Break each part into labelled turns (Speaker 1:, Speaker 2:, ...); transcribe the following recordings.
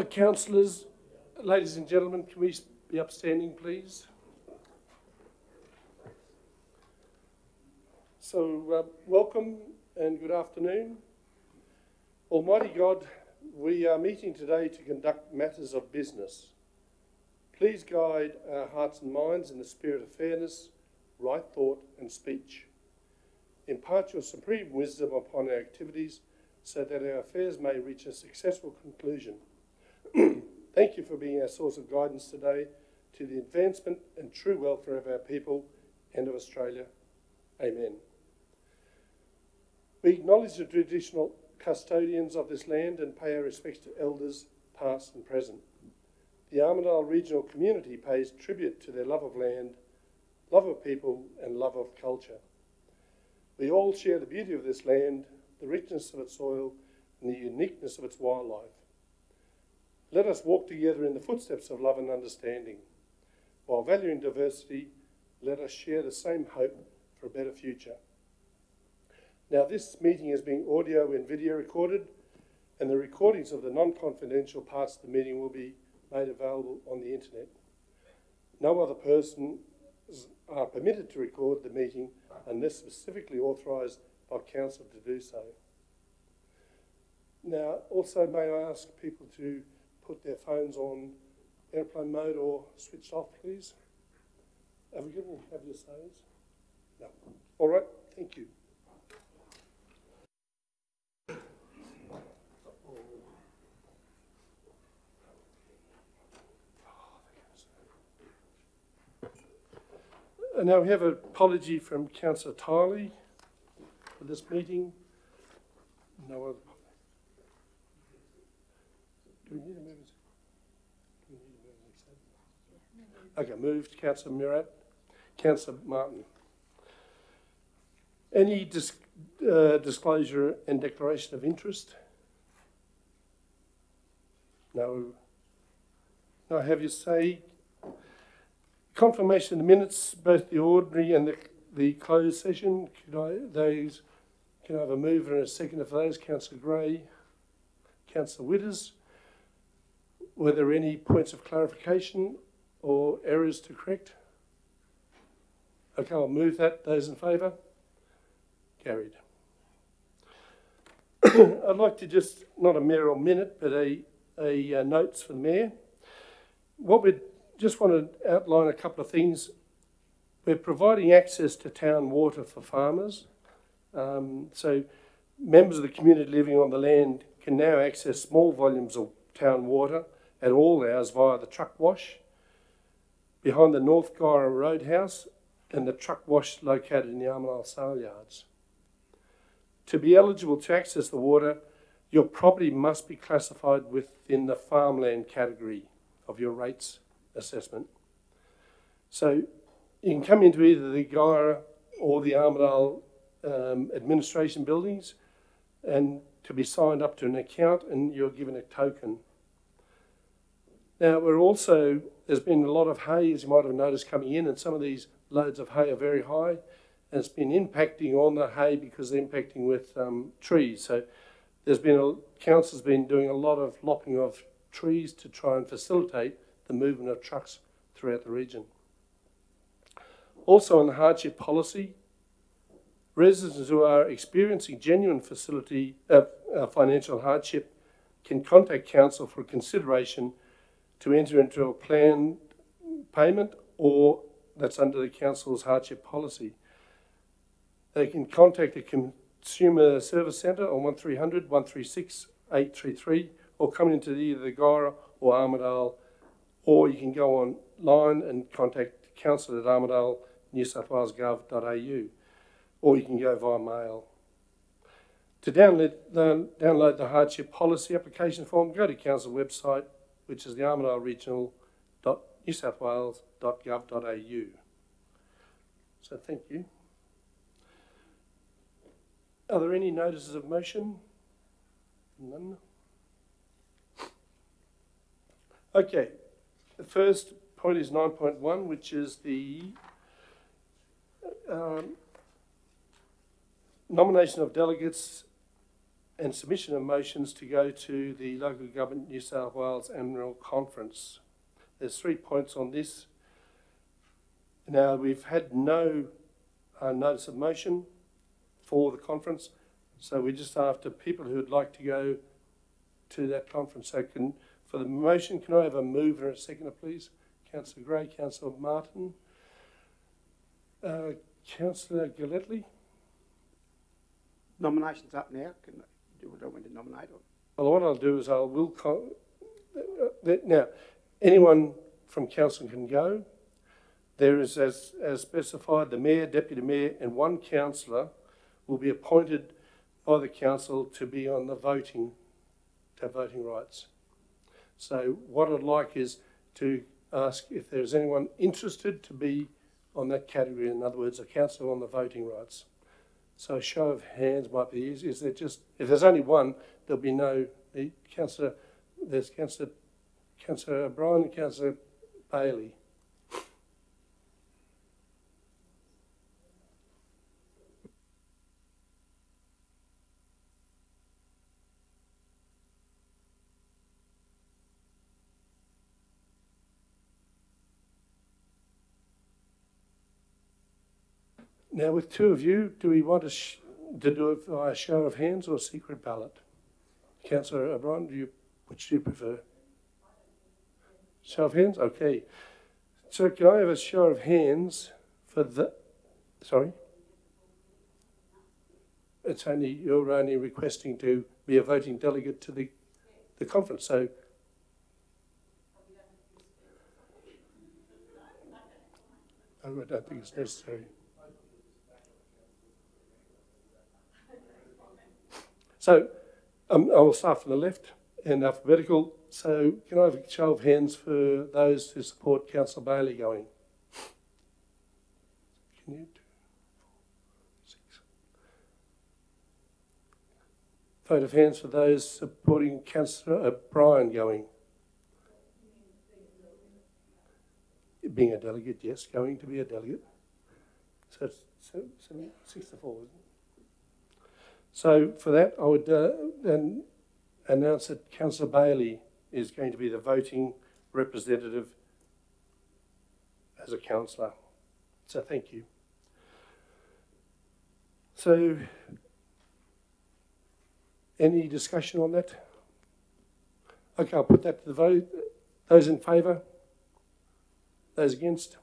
Speaker 1: Councillors, ladies and gentlemen, can we be upstanding, please? So, welcome and good afternoon. Almighty God, we are meeting today to conduct matters of business. Please guide our hearts and minds in the spirit of fairness, right thought and speech. Impart your supreme wisdom upon our activities so that our affairs may reach a successful conclusion. Thank you for being our source of guidance today to the advancement and true welfare of our people and of Australia. Amen. We acknowledge the traditional custodians of this land and pay our respects to elders past and present. The Armidale Regional Community pays tribute to their love of land, love of people and love of culture. We all share the beauty of this land, the richness of its soil and the uniqueness of its wildlife. Let us walk together in the footsteps of love and understanding. While valuing diversity, let us share the same hope for a better future. Now, this meeting is being audio and video recorded, and the recordings of the non-confidential parts of the meeting will be made available on the internet. No other persons are permitted to record the meeting unless specifically authorised by council to do so. Now, also may I ask people to put their phones on airplane mode or switched off, please. Have your sayings? No. All right, thank you. And now we have an apology from Councillor Tiley for this meeting. No other. Do we need to move it? Okay, moved. Councillor Murat. Councillor Martin. Any disclosure and declaration of interest? No. No, have you say? Confirmation of the minutes, both the ordinary and the closed session. Can I have a mover and a second for those? Councillor Gray, Councillor Witters. Were there any points of clarification or errors to correct? Okay, I'll move that. Those in favour? Carried. I'd like to just, not a mere minute, but a notes for the Mayor. What we just want to outline a couple of things. We're providing access to town water for farmers. So members of the community living on the land can now access small volumes of town water at all hours via the truck wash behind the North Guyra Roadhouse and the truck wash located in the Armidale Sale Yards. To be eligible to access the water, your property must be classified within the farmland category of your rates assessment. So you can come into either the Guyra or the Armidale administration buildings and to be signed up to an account, and you're given a token. Now, there's been a lot of hay, as you might have noticed, coming in, and some of these loads of hay are very high, and it's been impacting on the hay because they're impacting with trees. So council's been doing a lot of lopping of trees to try and facilitate the movement of trucks throughout the region. Also on the hardship policy, residents who are experiencing genuine financial hardship can contact council for consideration to enter into a planned payment, or that's under the council's hardship policy. They can contact the Consumer Service Centre on 1300 136 833 or come into either the Guyra or Armidale, or you can go online and contact council at Armidale, newsouthwales.gov.au, or you can go via mail. To download the hardship policy application form, go to council website, which is the Armidale Regional.newsouthwales.gov.au. So thank you. Are there any notices of motion? None. Okay, the first point is 9.1, which is the nomination of delegates and submission of motions to go to the Local Government New South Wales Annual Conference. There's 3 points on this. Now, we've had no notice of motion for the conference, so we're just after people who would like to go to that conference. So for the motion, can I have a mover and a seconder, please? Councillor Gray, Councillor Martin, Councillor Galletley.
Speaker 2: Nominations up now. Do I want to nominate? Or?
Speaker 1: Well, what I'll do is now, anyone from council can go. There is, as specified, the mayor, deputy mayor and one councillor will be appointed by the council to be on the voting, to have voting rights. So what I'd like is to ask if there's anyone interested to be on that category, in other words, a councillor on the voting rights. So a show of hands might be easy. Is there just, if there's only one, there'll be no, there's Councillor O'Brien and Councillor Bailey. Now, with two of you, do we want to do it by a show of hands or a secret ballot? Councillor O'Brien, which do you prefer? Show of hands? Okay. So can I have a show of hands for the... Sorry? It's only, you're only requesting to be a voting delegate to the conference, so... I don't think it's necessary. So I will start from the left in alphabetical. So can I have a show of hands for those who support Councillor Bailey going? Can you do 4, 6? Vote of hands for those supporting Councillor O'Brien going. Being a delegate, yes, going to be a delegate. So it's 6 to 4, isn't it? So for that, I would then announce that Councillor Bailey is going to be the voting representative as a councillor. So thank you. So any discussion on that? Okay, I'll put that to the vote. Those in favour? Those against?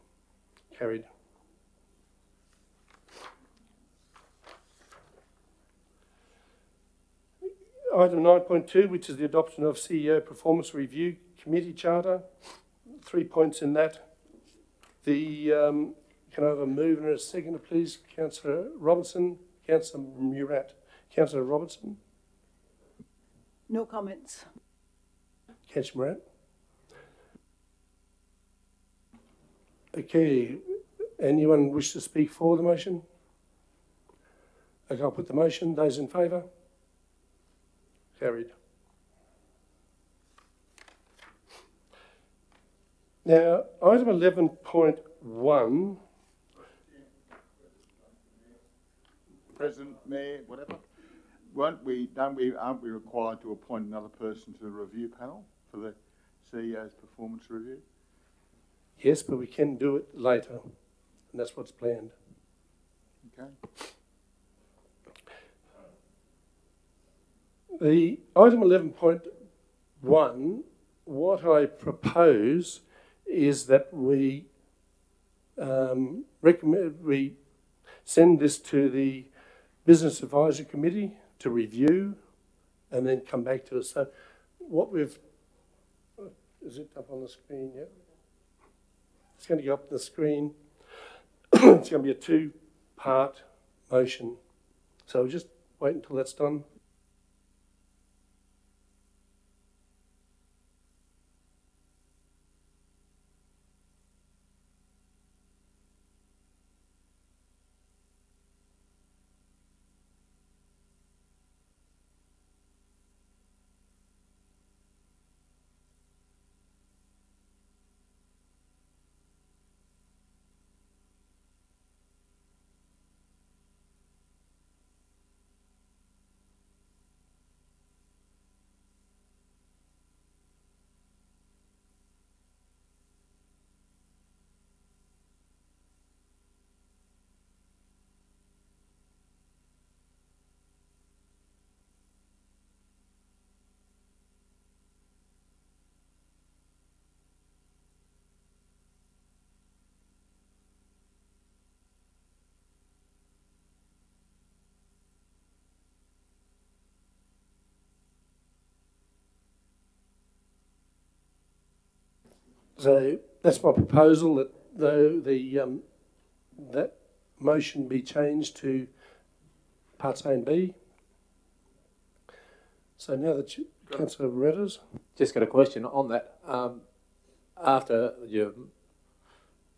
Speaker 1: Carried. Item 9.2, which is the adoption of CEO Performance Review Committee Charter. 3 points in that. Can I have a mover and a seconder, please? Councillor Robertson, Councillor Murat. Councillor Robertson.
Speaker 3: No comments.
Speaker 1: Councillor Murat. Okay, anyone wish to speak for the motion? Okay, I'll put the motion. Those in favour? Carried. Now, item 11.1.
Speaker 4: President, Mayor, whatever. Aren't we required to appoint another person to the review panel for the CEO's performance review?
Speaker 1: Yes, but we can do it later, and that's what's planned.
Speaker 4: Okay.
Speaker 1: The item 11.1, what I propose is that we send this to the Business Advisory Committee to review and then come back to us. So what we've... Is it up on the screen yet? It's going to go up on the screen. It's going to be a 2-part motion. So we'll just wait until that's done. So that's my proposal, that though that motion be changed to parts A and B. So now that Councillor Redders.
Speaker 5: Just got a question on that. After your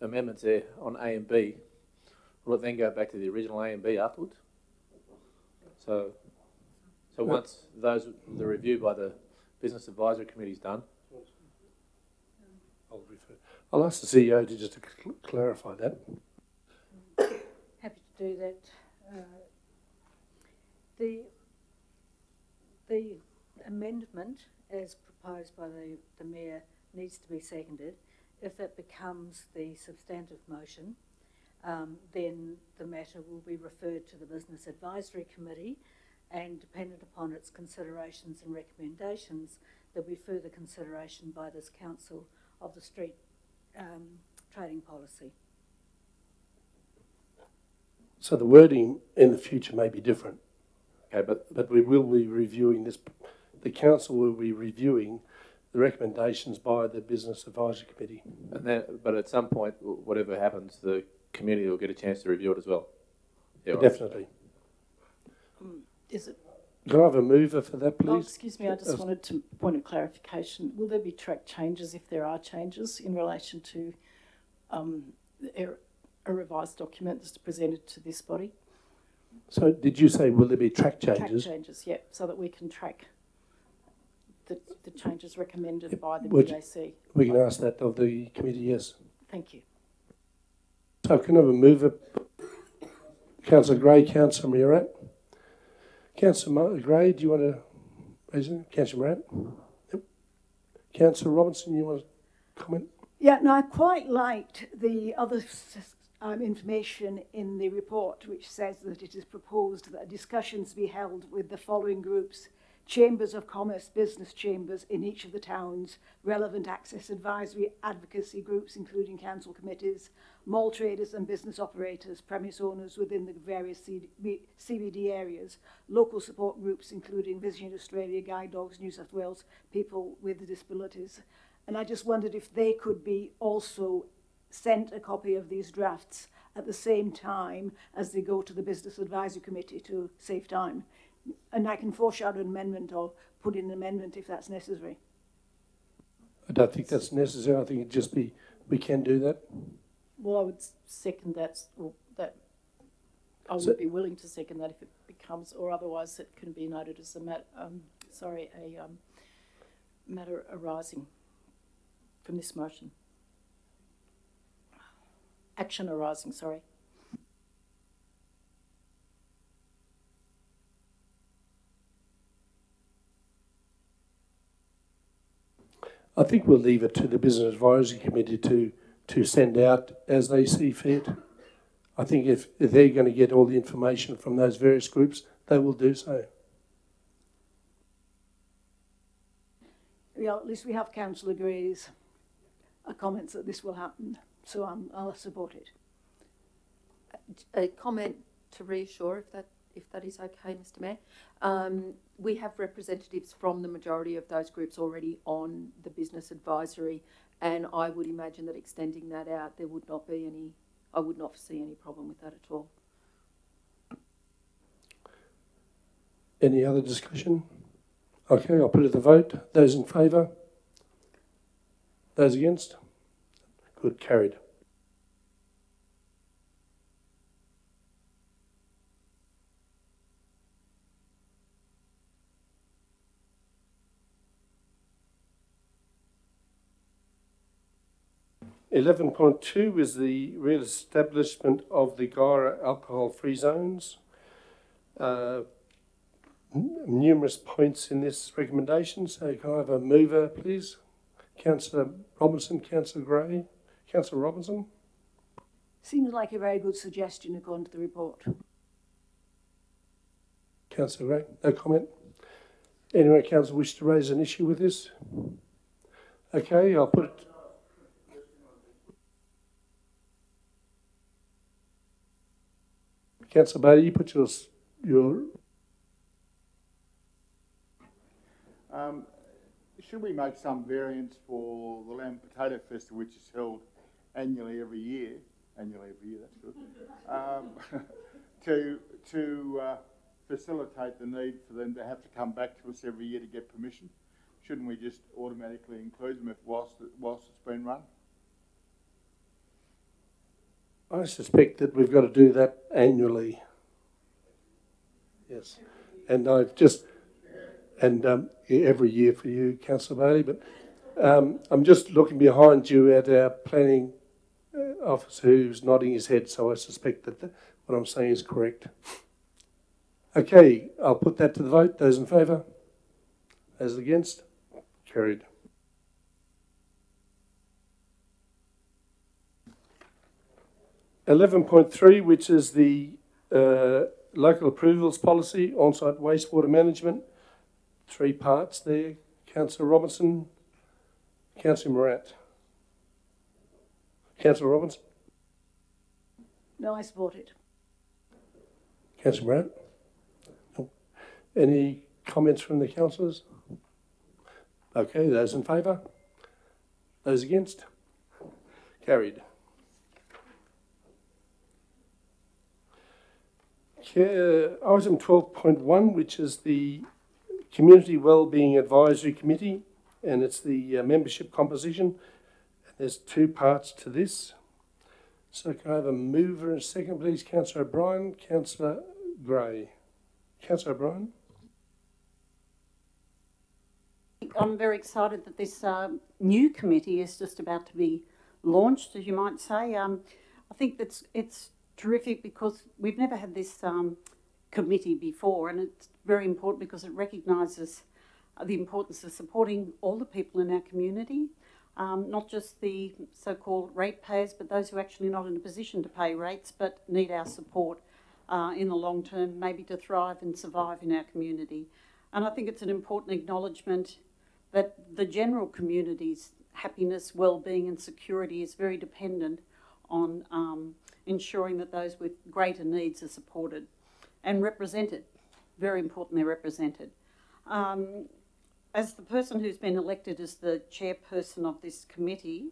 Speaker 5: amendments there on A and B, will it then go back to the original A and B afterwards? So once the review by the Business Advisory Committee is done.
Speaker 1: I'll ask the CEO to just to clarify that.
Speaker 3: Happy to do that. The amendment, as proposed by the Mayor, needs to be seconded. If that becomes the substantive motion, then the matter will be referred to the Business Advisory Committee, and dependent upon its considerations and recommendations, there'll be further consideration by this council of the street trading policy.
Speaker 1: So the wording in the future may be different.
Speaker 5: Okay,
Speaker 1: But we will be reviewing this. The council will be reviewing the recommendations by the Business Advisory Committee.
Speaker 5: and then, but at some point, whatever happens, the community will get a chance to review it as well. Yeah, right.
Speaker 1: Definitely.
Speaker 3: Is it?
Speaker 1: Can I have a mover for that,
Speaker 6: Oh,
Speaker 1: please?
Speaker 6: excuse me, I just wanted to point of clarification. Will there be track changes if there are changes in relation to a revised document that's presented to this body?
Speaker 1: So did you say will there be track changes?
Speaker 6: Track changes, yeah, so that we can track the changes recommended by the
Speaker 1: Would-
Speaker 6: BAC.
Speaker 1: We can ask that of the committee, yes.
Speaker 6: Thank you.
Speaker 1: So can I have a mover? Councillor Gray, Councillor Murat. Councillor Gray, do you want to raise it? Councillor Murat? Yep. Councillor Robinson, you want to comment?
Speaker 3: Yeah, no, I quite liked the other information in the report, which says that it is proposed that discussions be held with the following groups: Chambers of Commerce, business chambers in each of the towns, relevant access advisory advocacy groups, including council committees, mall traders and business operators, premise owners within the various CBD areas, local support groups, including Vision Australia, Guide Dogs, New South Wales, people with disabilities. And I just wondered if they could be also sent a copy of these drafts at the same time as they go to the Business Advisory Committee to save time. And I can foreshadow an amendment or put in an amendment if that's necessary.
Speaker 1: I don't think that's necessary. I think it'd just be, we can do that.
Speaker 6: Well, I would second that, or that I would
Speaker 1: So-
Speaker 6: be willing to second that if it becomes, or otherwise it can be noted as a matter arising from this motion. Action arising, sorry.
Speaker 1: I think we'll leave it to the Business Advisory Committee to send out as they see fit. I think if they're going to get all the information from those various groups, they will do so.
Speaker 3: Yeah, at least we have Councillor Gray's comments that this will happen, so I'll support it.
Speaker 7: A comment to reassure, if that is okay, Mr. Mayor. We have representatives from the majority of those groups already on the business advisory, and I would imagine that extending that out, there would not be any. I would not foresee any problem with that at all.
Speaker 1: Any other discussion? Okay, I'll put it to the vote. Those in favour? Those against? Good, carried. (11.2) is the re-establishment of the Guyra alcohol-free zones. Numerous points in this recommendation, so can I have a mover, please? Councillor Robinson, Councillor Gray. Councillor Robinson?
Speaker 3: Seems like a very good suggestion according to the report.
Speaker 1: Councillor Gray, no comment? Anyone, council, wish to raise an issue with this? Okay, I'll put it. Councillor Bailey, you put your
Speaker 4: should we make some variance for the Lamb Potato Festival, which is held annually every year? That's good. To facilitate the need for them to have to come back to us every year to get permission. Shouldn't we just automatically include them whilst it's been run?
Speaker 1: I suspect that we've got to do that annually. Yes, and every year for you, Councillor Bailey. But I'm just looking behind you at our planning officer who's nodding his head, so I suspect that what I'm saying is correct. Okay, I'll put that to the vote. Those in favour? Those against? Carried. (11.3), which is the local approvals policy, on-site wastewater management. 3 parts there. Councillor Robinson, Councillor Morant. Councillor Robinson?
Speaker 3: No, I support it.
Speaker 1: Councillor Morant? No. Any comments from the councillors? Okay, those in favour? Those against? Carried. Item 12.1, which is the Community Wellbeing Advisory Committee, and it's the membership composition. There's 2 parts to this. So can I have a mover and a second, please? Councillor O'Brien, Councillor Gray. Councillor O'Brien.
Speaker 8: I'm very excited that this new committee is just about to be launched, as you might say. I think it's terrific because we've never had this committee before, and it's very important because it recognises the importance of supporting all the people in our community, not just the so-called ratepayers, but those who are actually not in a position to pay rates but need our support in the long term, maybe to thrive and survive in our community. And I think it's an important acknowledgement that the general community's happiness, well-being and security is very dependent on ensuring that those with greater needs are supported and represented. Very important they're represented. As the person who's been elected as the chairperson of this committee,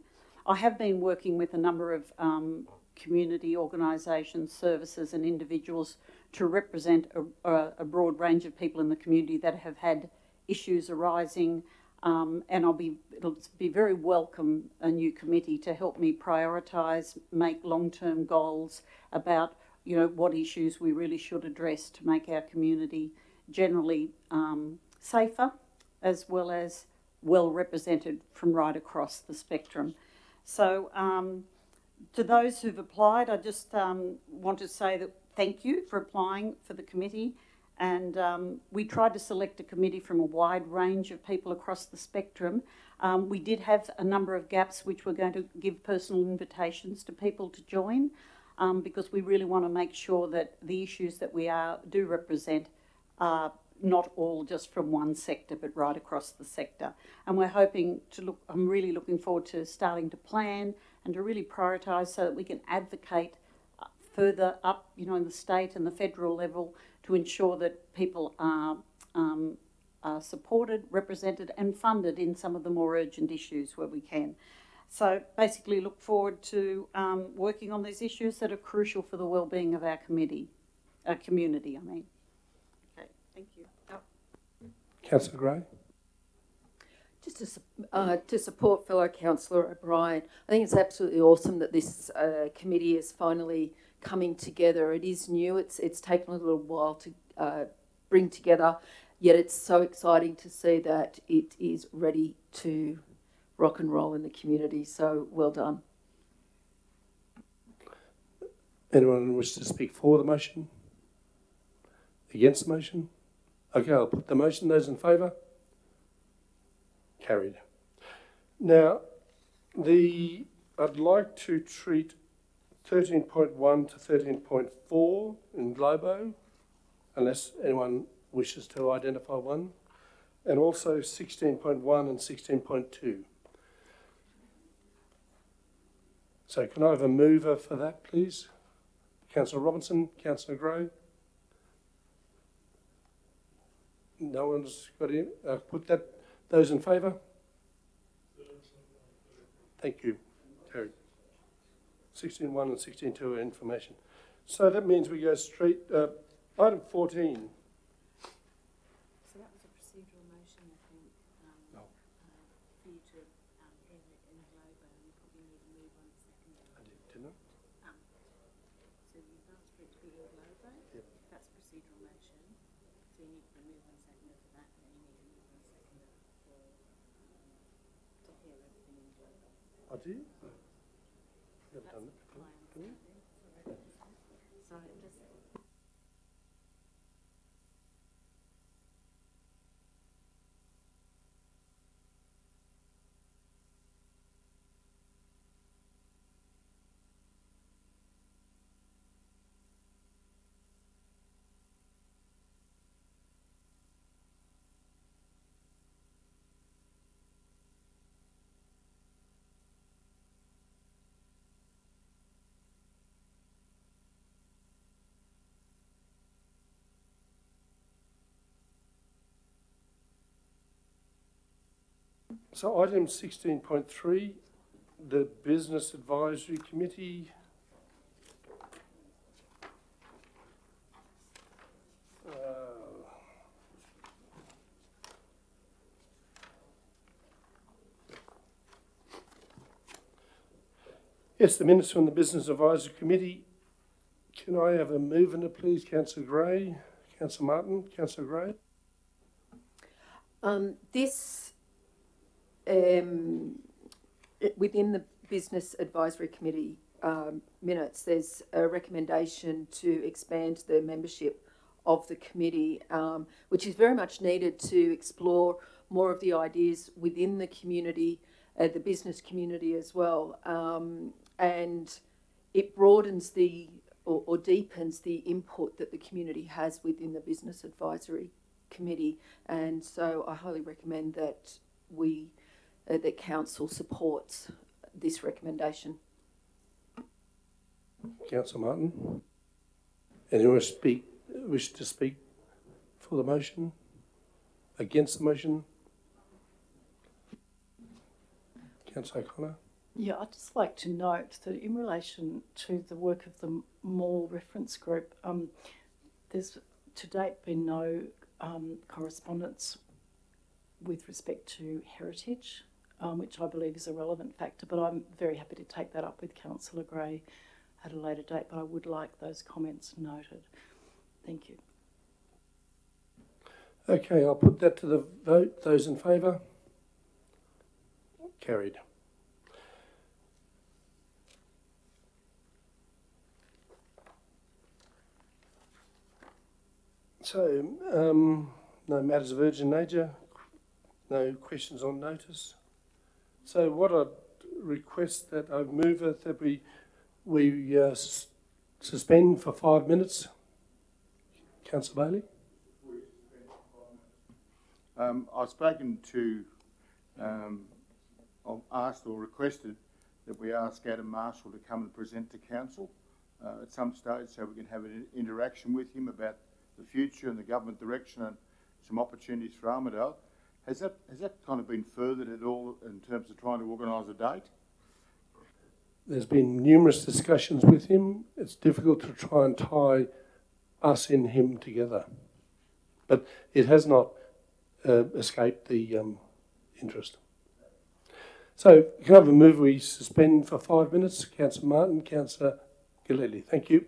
Speaker 8: I have been working with a number of community organisations, services and individuals to represent a broad range of people in the community that have had issues arising, and it'll be very welcome, a new committee to help me prioritise, make long-term goals about what issues we really should address to make our community generally safer, as well as well represented from right across the spectrum. So to those who've applied, I just want to say that thank you for applying for the committee. And we tried to select a committee from a wide range of people across the spectrum. We did have a number of gaps which we're going to give personal invitations to people to join, because we really want to make sure that the issues that we do represent are not all just from one sector, but right across the sector. And we're hoping to I'm really looking forward to starting to plan and to really prioritise so that we can advocate further up, in the state and the federal level to ensure that people are supported, represented and funded in some of the more urgent issues where we can. So basically look forward to working on these issues that are crucial for the wellbeing of our community, I mean. Okay, thank you.
Speaker 1: Councillor Gray.
Speaker 7: Just to support fellow Councillor O'Brien, I think it's absolutely awesome that this committee is finally coming together. It is new. It's taken a little while to bring together, yet it's so exciting to see that it is ready to rock and roll in the community. So well done.
Speaker 1: Anyone wish to speak for the motion? Against the motion? Okay, I'll put the motion. Those in favour? Carried. Now, I'd like to treat 13.1 to 13.4 in Globo, unless anyone wishes to identify one, and also 16.1 and 16.2. So can I have a mover for that, please? Councillor Robinson, Councillor Gray. No one's got in. Put that Those in favour? Thank you. Carried. 16.1 and 16.2 are information. So that means we go straight, item 14.
Speaker 9: So that was a procedural motion, I think, for you to hear it in Globo. You probably need to move on a second.
Speaker 1: I didn't I?
Speaker 9: So you've asked for it to be in Globo?
Speaker 1: Yep.
Speaker 9: That's a procedural motion. So you need to move on a second for that, and then you need to move on a second to hear everything in Globo.
Speaker 1: I do? Never
Speaker 9: That's
Speaker 1: done that before.
Speaker 9: my
Speaker 1: Can we?
Speaker 9: understanding. Sorry, just.
Speaker 1: So item 16.3, the Business Advisory Committee. Yes, the minutes from the Business Advisory Committee. Can I have a mover, please? Councillor Gray, Councillor Martin, Councillor Gray.
Speaker 7: This, within the Business Advisory Committee minutes, there's a recommendation to expand the membership of the committee, which is very much needed to explore more of the ideas within the community, the business community as well. And it broadens or deepens the input that the community has within the Business Advisory Committee. And so I highly recommend that that Council supports this recommendation.
Speaker 1: Councillor Martin. Anyone wish to speak for the motion? Against the motion? Councillor O'Connor.
Speaker 6: Yeah, I'd just like to note that in relation to the work of the Mall Reference Group, there's to date been no correspondence with respect to heritage, which I believe is a relevant factor, but I'm very happy to take that up with Councillor Gray at a later date, but I would like those comments noted. Thank you.
Speaker 1: Okay, I'll put that to the vote. Those in favour? Carried. So, no matters of urgent nature, no questions on notice. So what I'd request that I move it that we suspend for 5 minutes. Councillor Bailey.
Speaker 4: I've spoken to, I've asked or requested that we ask Adam Marshall to come and present to council at some stage so we can have an interaction with him about the future and the government direction and some opportunities for Armidale. Has that kind of been furthered at all in terms of trying to organise a date?
Speaker 1: There's been numerous discussions with him. It's difficult to try and tie us and him together. But it has not escaped the interest. So can I have a move we suspend for 5 minutes? Councillor Martin, Councillor Gillelly. Thank you.